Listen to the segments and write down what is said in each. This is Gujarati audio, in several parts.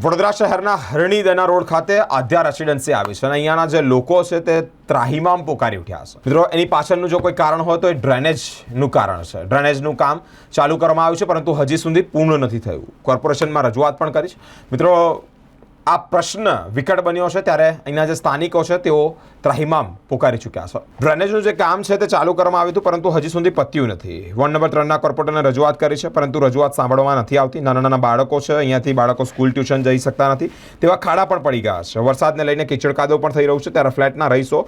વડોદરા શહેરના હરણીદના રોડ ખાતે આધ્યા રેસિડેન્સી આવી છે અને અહીંયાના જે લોકો છે તે ત્રાહિમામ પોકારી ઉઠ્યા છે। મિત્રો, એની પાછળનું જો કોઈ કારણ હોય તો એ ડ્રેનેજનું કારણ છે। ડ્રેનેજનું કામ ચાલુ કરવામાં આવ્યું છે પરંતુ હજી સુધી પૂર્ણ નથી થયું। કોર્પોરેશનમાં રજૂઆત પણ કરી છે। મિત્રો, આ પ્રશ્ન વિકટ બન્યો છે ત્યારે અહીંના જે સ્થાનિકો છે તેઓ ત્રાહિમામ પોકારી ચૂક્યા છે। ડ્રેનેજનું જે કામ છે તે ચાલુ કરવામાં આવ્યું હતું પરંતુ હજી સુધી પત્યું નથી। વોર્ડ નંબર 3ના કોર્પોરેટરને રજૂઆત કરી છે પરંતુ રજૂઆત સાંભળવામાં નથી આવતી। નાના નાના બાળકો છે, અહીંયાથી બાળકો સ્કૂલ ટ્યુશન જઈ શકતા નથી તેવા ખાડા પણ પડી ગયા છે। વરસાદને લઈને કીચડ કાદવ પણ થઈ રહ્યું છે ત્યારે ફ્લેટના રહીશો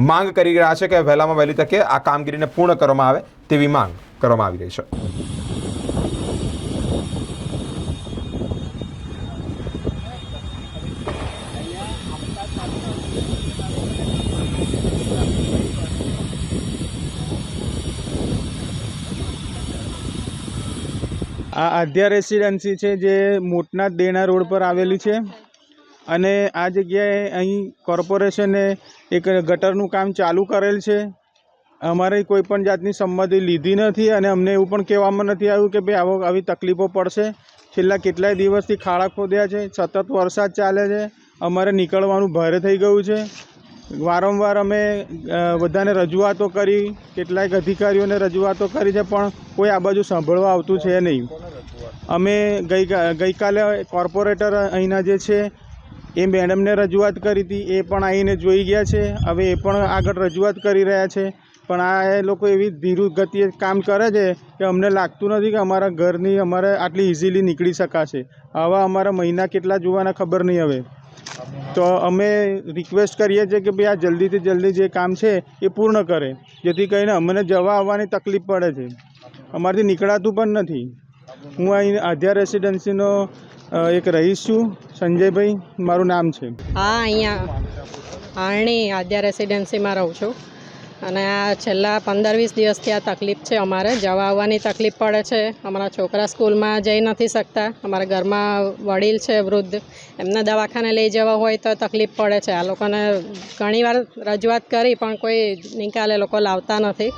માંગ કરી રહ્યા છે કે વહેલામાં વહેલી તકે આ કામગીરીને પૂર્ણ કરવામાં આવે તેવી માંગ કરવામાં આવી રહી છે। આ આધ્યા રેસિડેન્સી છે જે મોટનાથ દેણા રોડ પર આવેલી છે અને આ જગ્યાએ અહીં કોર્પોરેશને એક ગટરનું કામ ચાલુ કરેલ છે। અમારે કોઈ પણ જાતની સંમતિ લીધી નથી અને અમને એવું પણ કહેવામાં નથી આવ્યું કે ભાઈ આવી તકલીફો પડશે। છેલ્લા કેટલાય દિવસથી ખાડા ખોદ્યા છે, સતત વરસાદ ચાલે છે, અમારે નીકળવાનું ભારે થઈ ગયું છે। વારંવાર અમે બધાને રજૂઆતો કરી, કેટલાક અધિકારીઓને રજૂઆતો કરી છે પણ કોઈ આ બાજુ સાંભળવા આવતું છે નહીં। અમે ગઈકાલે કોર્પોરેટર અહીંના જે છે એ મેડમને રજૂઆત કરી હતી, એ પણ આવીને જોઈ ગયા છે। હવે એ પણ આગળ રજૂઆત કરી રહ્યા છે પણ આ એ લોકો એવી ધીરુ ગતિએ કામ કરે છે કે અમને લાગતું નથી કે અમારા ઘરની અમારે આટલી ઇઝીલી નીકળી શકાશે। આવા અમારા મહિના કેટલા જોવાના ખબર નહીં। હવે તો અમે રિક્વેસ્ટ કરીએ છીએ કે ભાઈ આ જલ્દીથી જલ્દી જે કામ છે એ પૂર્ણ કરે, જેથી કરીને અમને જવા આવવાની તકલીફ પડે છે। અમારાથી નીકળાતું પણ નથી। હું અહીં આધ્યા રેસિડેન્સીનો એક રહીશ છું, સંજયભાઈ મારું નામ છે। હા, અહીંયા આરણી આધ્યા રેસિડેન્સીમાં રહું છું અને આ છેલ્લા 15-20 દિવસથી આ તકલીફ છે। અમારે જવા આવવાની તકલીફ પડે છે। અમારા છોકરા સ્કૂલમાં જઈ નથી શકતા। અમારા ઘરમાં વડીલ છે વૃદ્ધ, એમને દવાખાને લઈ જવા હોય તો તકલીફ પડે છે। આ લોકોને ઘણીવાર રજૂઆત કરી પણ કોઈ નિકાલે લોકો લાવતા નથી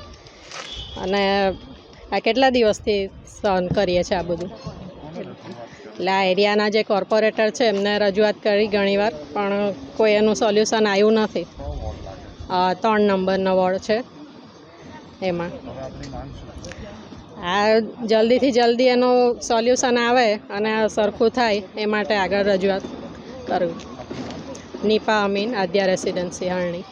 અને આ કેટલા દિવસથી સહન કરીએ છીએ આ બધું। એટલે આ એરિયાના જે કોર્પોરેટર છે એમને રજૂઆત કરી ઘણીવાર પણ કોઈ એનું સોલ્યુશન આવ્યું નથી। 3 નંબરનો વોર્ડ છે એમાં આ જલ્દીથી જલ્દી એનું સોલ્યુશન આવે અને આ સરખું થાય એ માટે આગળ રજૂઆત કરવી। નિપા અમીન, આધ્યા રેસિડેન્સી, હરણી।